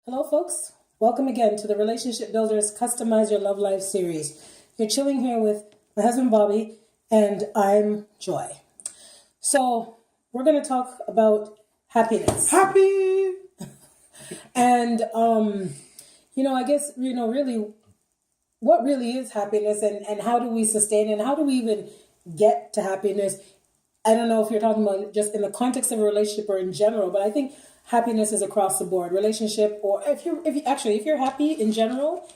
Hello, folks. Welcome again to the Relationship Builders Customize Your Love Life series. You're chilling here with my husband, Bobby, and I'm Joy. So, we're going to talk about happiness. Happy! And, I guess, really, what really is happiness and how do we sustain it and how do we even get to happiness? I don't know if you're talking about just in the context of a relationship or in general, but I think happiness is across the board. Relationship, or if you're happy in general,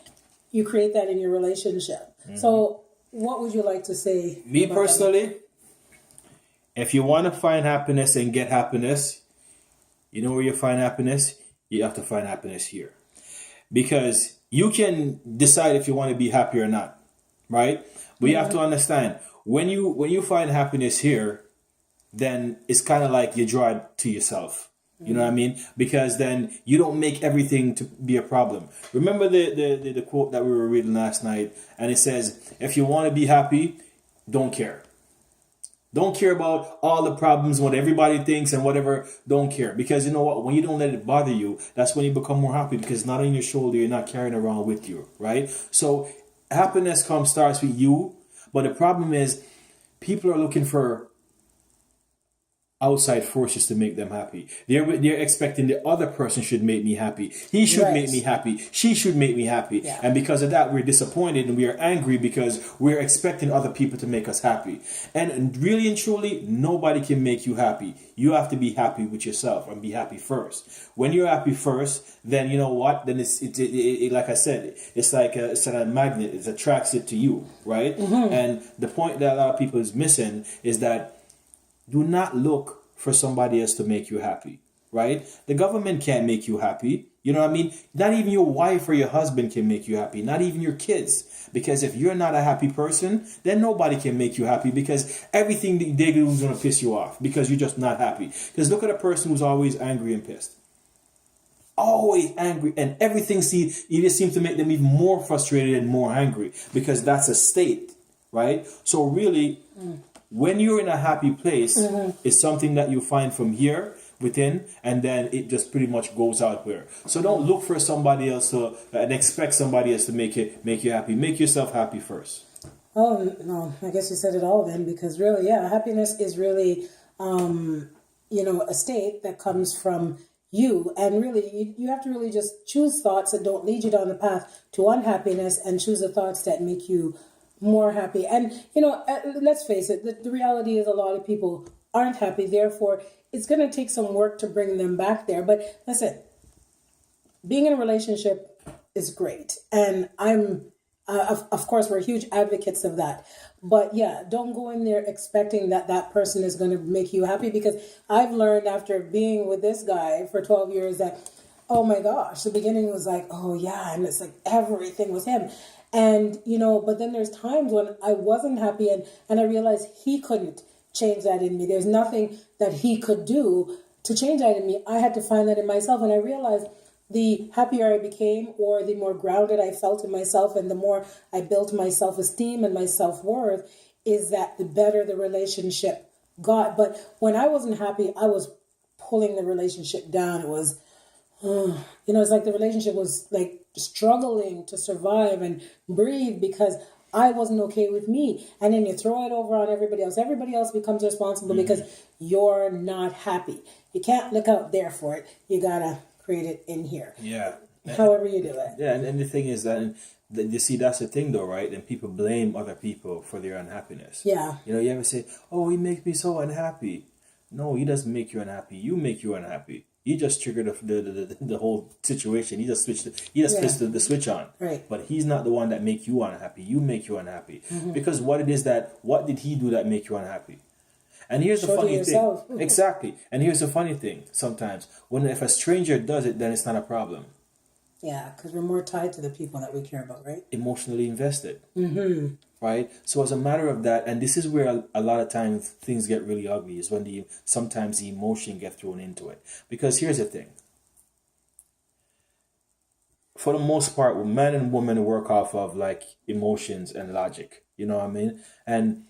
you create that in your relationship. Mm-hmm. So, what would you like to say? Me personally, if you want to find happiness and get happiness, you know where you find happiness? You have to find happiness here. Because you can decide if you want to be happy or not, right? But you have to understand, when you find happiness here, then it's kind of like you draw it to yourself. You know what I mean? Because then you don't make everything to be a problem. Remember the quote that we were reading last night, and it says, if you want to be happy, don't care. Don't care about all the problems, what everybody thinks and whatever. Don't care. Because you know what? When you don't let it bother you, that's when you become more happy, because it's not on your shoulder. You're not carrying around with you, right? So happiness starts with you. But the problem is people are looking for outside forces to make them happy. They're expecting the other person should make me happy. He should make me happy. She should make me happy. Yeah. And because of that, we're disappointed and we are angry because we're expecting other people to make us happy. And really and truly, nobody can make you happy. You have to be happy with yourself and be happy first. When you're happy first, then you know what? Then it's like I said, it's like a magnet. It attracts it to you, right? Mm-hmm. And the point that a lot of people is missing is that do not look for somebody else to make you happy, right? The government can't make you happy. You know what I mean? Not even your wife or your husband can make you happy. Not even your kids. Because if you're not a happy person, then nobody can make you happy, because everything they do is going to piss you off because you're just not happy. Because look at a person who's always angry and pissed. Always angry, and everything it just seems to make them even more frustrated and more angry, because that's a state, right? So really, when you're in a happy place, it's something that you find from here within, and then it just pretty much goes out there. So don't look for somebody else and expect somebody else to make you happy. Make yourself happy first. Oh no, I guess you said it all then, because really, happiness is really, a state that comes from you, and really, you have to really just choose thoughts that don't lead you down the path to unhappiness, and choose the thoughts that make you more happy. And let's face it, the reality is a lot of people aren't happy, therefore it's going to take some work to bring them back there. But listen, being in a relationship is great, and I'm of course we're huge advocates of that. But don't go in there expecting that person is going to make you happy, because I've learned after being with this guy for 12 years that, oh my gosh, the beginning was like, oh yeah, and it's like everything was him. And, but then there's times when I wasn't happy, and I realized he couldn't change that in me. There's nothing that he could do to change that in me. I had to find that in myself. And I realized the happier I became, or the more grounded I felt in myself, and the more I built my self-esteem and my self-worth, is that the better the relationship got. But when I wasn't happy, I was pulling the relationship down. It was, it's like the relationship was like struggling to survive and breathe, because I wasn't okay with me. And then you throw it over on everybody else. Everybody else becomes responsible because you're not happy. You can't look out there for it. You gotta create it in here. Yeah. However you do it. Yeah, and the thing is that, you see, that's the thing though, right? And people blame other people for their unhappiness. Yeah. You ever say, oh, he makes me so unhappy. No, he doesn't make you unhappy. You make you unhappy. He just triggered the whole situation. He just flipped the switch on. Right. But he's not the one that make you unhappy. You make you unhappy. Mm-hmm. Because what did he do that make you unhappy? And here's the funny thing. Exactly. And here's the funny thing. Sometimes if a stranger does it, then it's not a problem. Yeah, because we're more tied to the people that we care about, right? Emotionally invested. Mm-hmm. Right? So as a matter of that, and this is where a lot of times things get really ugly, is when sometimes the emotion gets thrown into it. Because here's the thing. For the most part, men and women work off of like emotions and logic. You know what I mean? And,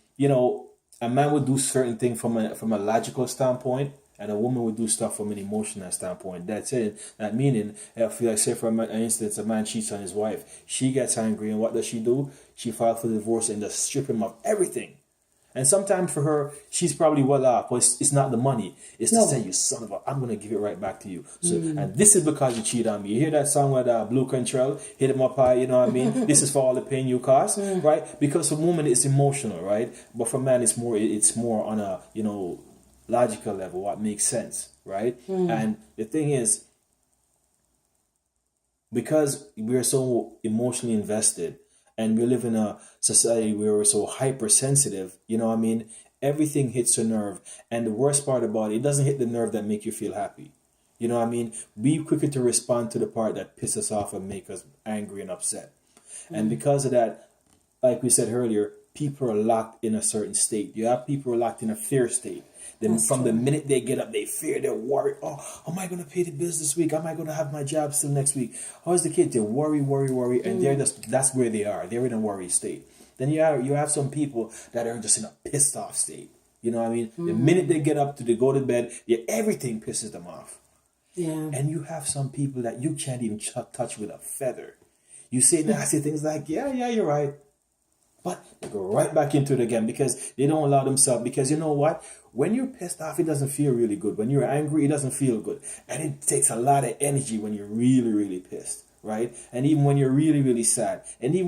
a man would do certain things from a logical standpoint, and a woman would do stuff from an emotional standpoint. That's it. That meaning, if like say for instance, a man cheats on his wife, she gets angry, and what does she do? She files for divorce and just strip him of everything. And sometimes for her, she's probably well off, but it's not the money. It's to say, you son of a, I'm going to give it right back to you. So, and this is because you cheated on me. You hear that song with Blue Control, hit him up high, you know what I mean? This is for all the pain you caused, right? Because for woman, it's emotional, right? But for man, it's more on a, logical level, what makes sense, right? And the thing is, because we're so emotionally invested, and we live in a society where we're so hypersensitive, you know what I mean? Everything hits a nerve. And the worst part about it doesn't hit the nerve that make you feel happy. You know what I mean? We quicker to respond to the part that pisses us off and make us angry and upset. And because of that, like we said earlier, people are locked in a certain state. You have people who are locked in a fear state. Then from the minute they get up, they fear, they're worried. Oh, am I going to pay the bills this week? Am I going to have my job still next week? How's the kid? They worry. And they're that's where they are. They're in a worry state. Then you have some people that are just in a pissed off state. You know what I mean? The minute they get up to go to bed, everything pisses them off. Yeah. And you have some people that you can't even touch with a feather. You say nasty things like, yeah, you're right. But they go right back into it again because they don't allow themselves. Because you know what? When you're pissed off, it doesn't feel really good. When you're angry, it doesn't feel good. And it takes a lot of energy when you're really, really pissed, right? And even when you're really, really sad. And even